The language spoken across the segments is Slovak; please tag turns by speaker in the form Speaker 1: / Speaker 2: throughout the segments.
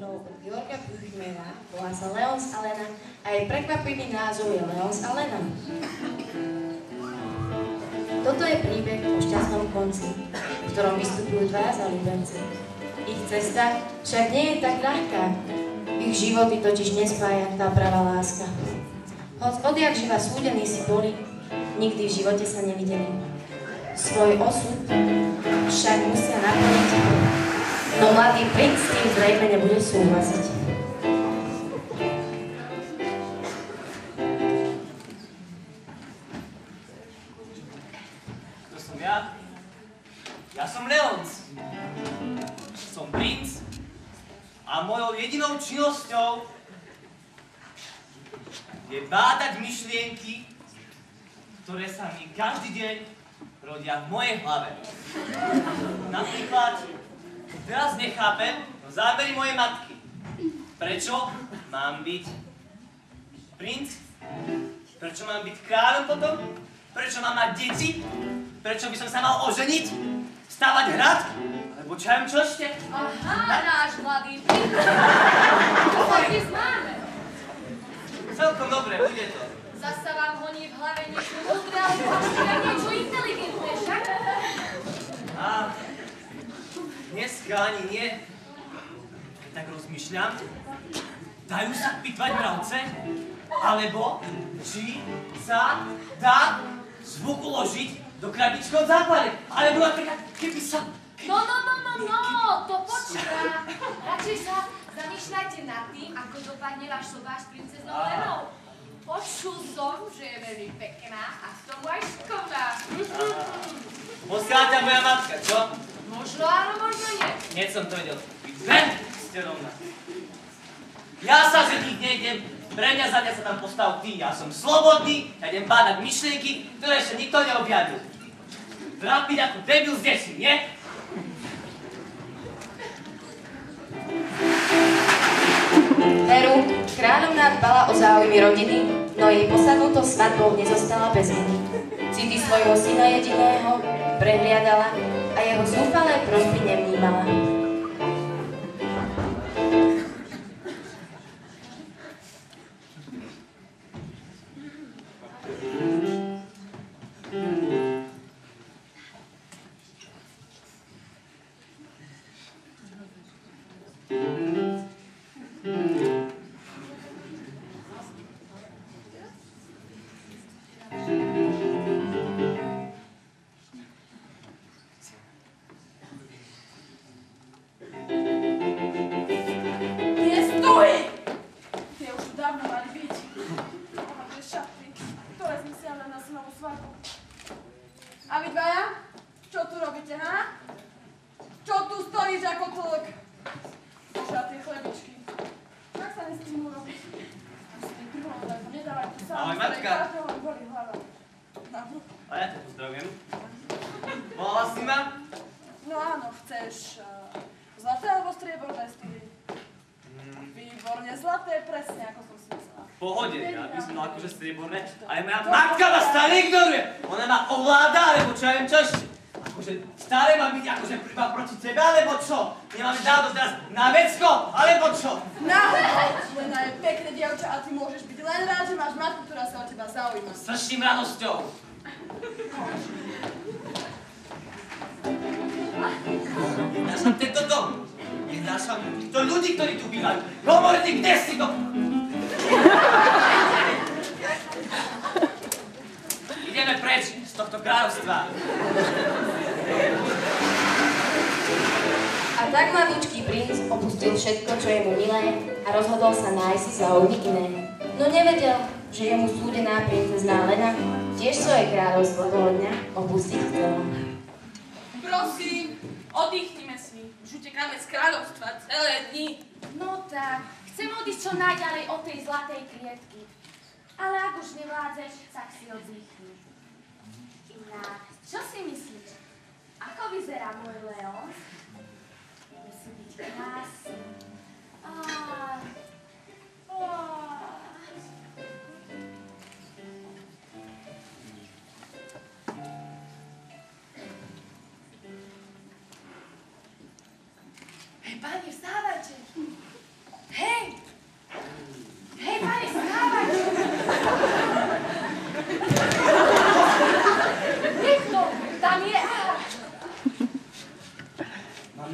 Speaker 1: operou od Georga Büchmera, volá sa Leons Alena a jej prekvapivý názov je Leons Alena. Toto je príbeh o šťastnom konci, v ktorom vystupujú dvaja zalúbenci. Ich cesta však nie je tak ľahká, ich životy totiž nespája tá pravá láska. Hoď odjak živa súdení si boli, nikdy v živote sa nevideli. Svoj osud však musia naplniť, no mladý princ s tým zrejme nebude súhlasiť.
Speaker 2: Kto som ja? Ja som Leons. Som princ a mojou jedinou činnosťou je bádať myšlienky, ktoré sa mi každý deň rodia v mojej hlave. Napríklad, teraz nechápem zámery mojej matky. Prečo mám byť princ? Prečo mám byť kráľom potom? Prečo mám mať deti? Prečo by som sa mal oženiť? Stavať hrad? Alebo čo čo ešte?
Speaker 3: Aha, náš mladý princ. To sa dnes máme.
Speaker 2: Celkom dobre, bude to.
Speaker 3: Zasa vám honí v hlave niečo múdre, ale aj niečo inteligentné, však?
Speaker 2: A dneska ani nie. Keď tak rozmýšľam, dajú sa pitvať mravce? Alebo či sa dá zvuk uložiť do krabičky od západe? Alebo napríklad, keby sa...
Speaker 3: No, to počká. Radšej sa zamýšľajte nad tým, ako dopadne váš sobáš s princeznou Lenou. Počul som, že je veľmi pekná a k tomu aj šikovná.
Speaker 2: Poslala ťa moja matka, čo?
Speaker 3: Možno áno, možno nie.
Speaker 2: Hneď som to vedel. Ven ste rovna. Ja sa ženiť nejdem, pre mňa za mňa sa tam postav ty. Ja som slobodný, ja idem bádať myšlienky, ktoré ešte nikto neobjavil. Trápiť ako debil z desi, nie?
Speaker 1: Veru, kráľovná dbala o záujmy rodiny, no jej posadnutosť svadbou nezostala bez viny. City svojho syna jediného prehliadala a jeho zúfalé prosby nevnímala.
Speaker 2: Ahoj, matka. A ja ťa pozdravujem. Volala si ma?
Speaker 4: No áno, chceš zlaté alebo strieborné stily? Výborne, zlaté, presne ako som si myslela.
Speaker 2: V pohode, ja by som mal akože strieborné, ale moja matka ma stále ignoruje. Ona ma ovláda, alebo čo ja viem čo ešte. Akože stále mám byť akože iba proti tebe, alebo čo? Nemáme dávno teraz na vecko, alebo čo?
Speaker 4: Náhodou, Lena je pekné dievča a ty môžeš byť len rád, že máš matku, ktorá sa o teba zaujíma.
Speaker 2: S vršným radosťou. Neznášam tento dom. Neznášam týchto ľudí, ktorí tu bývajú. Hovorte, kde si to? Ideme preč z tohto kráľovstva.
Speaker 1: A tak maličký princ opustil všetko, čo je mu milé a rozhodol sa nájsť si záujmy iné. No nevedel, že jemu súdená princezná Lena tiež svoje kráľovstvo toho dňa opustiť chcela.
Speaker 5: Prosím, oddychnime si. Už utekáme z kráľovstva celé dni.
Speaker 3: No tak, chcem odísť čo najďalej od tej zlatej klietky. Ale ak už nevládzeš, tak si oddychni. Inak, čo si myslíš? Ako vyzerá môj Leons? Musí byť krásny.
Speaker 5: Hej, páni, vstávajte.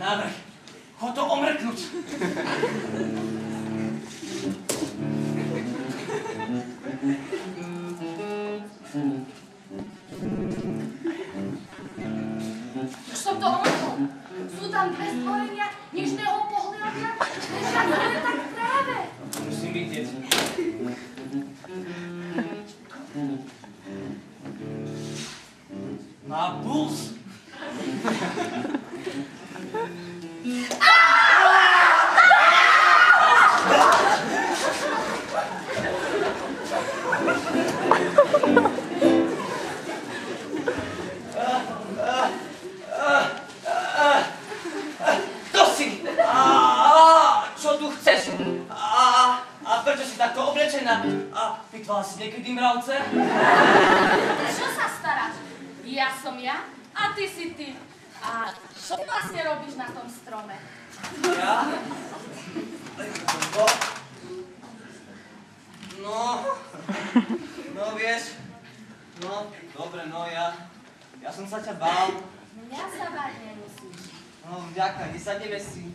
Speaker 2: návrh. Chod to omrknúť.
Speaker 3: Už som to omrkol. Sú tam dve stvorenia nežného pohľadia, ležia dole tak práve.
Speaker 2: Musím vidieť. Má puls. Kto si? Čo tu chceš? A prečo si takto oblečená? A vytvala si niekedy mravce?
Speaker 3: Čo sa staráš? Ja som ja a ty si ty. A čo vlastne robíš na tom strome?
Speaker 2: Ja? No vieš, no, dobre, no ja som sa ťa bál.
Speaker 3: Mňa sa báť nemusíš.
Speaker 2: No, vďaka, sadneme si.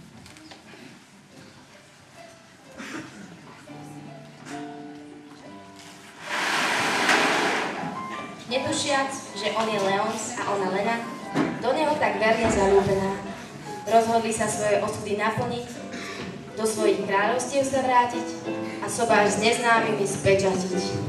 Speaker 1: Netušiac, že on je Leons a ona Lena, do neho tak verne zaľúbená. Rozhodli sa svoje osudy naplniť, do svojich kráľovstiev sa vrátiť a sobáš s neznámymi spečatiť.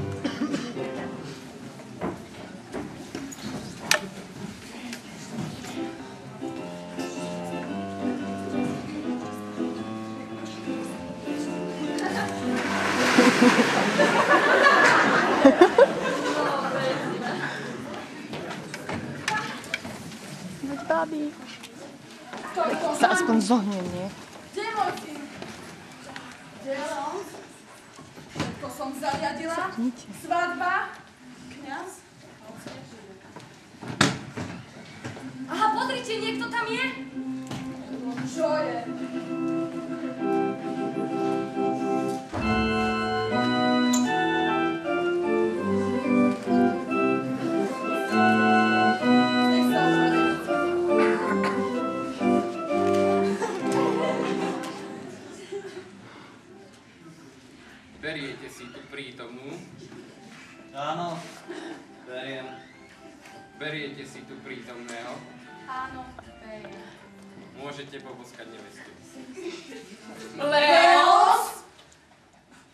Speaker 6: Babi.
Speaker 4: Toľko
Speaker 6: Sa aspoň zohne, nie?
Speaker 4: Kde môj syn? Kde som? Všetko som zariadila. Svadba. Kňaz.
Speaker 3: Aha, pozrite, niekto tam je?
Speaker 4: Čo je? Nech sa uvedie.
Speaker 7: Beriete si tu prítomnú?
Speaker 2: Áno, beriem.
Speaker 7: Beriete si tu prítomného?
Speaker 3: Áno, hej.
Speaker 7: Môžete poboskať nevestu.
Speaker 3: Leons?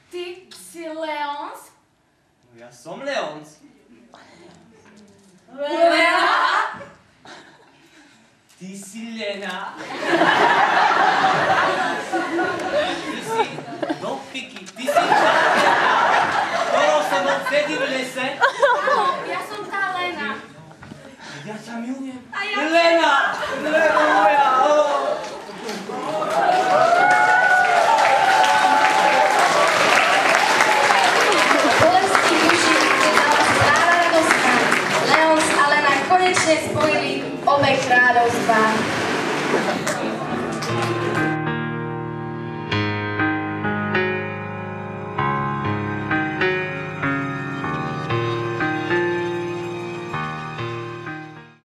Speaker 3: Ty si Leons?
Speaker 2: No ja som Leons.
Speaker 3: Lena?
Speaker 2: Ty si Lena. Ty si do piky. Ty si ktorou som bol vtedy v lese.
Speaker 3: Áno, ja som tá Lena.
Speaker 2: Ja ťa milujem.
Speaker 3: A ja...
Speaker 2: Lena! Lena moja!
Speaker 1: Bolesti duši priznala správa radostná. Leons a Lena konečne spojili obe kráľovstvá.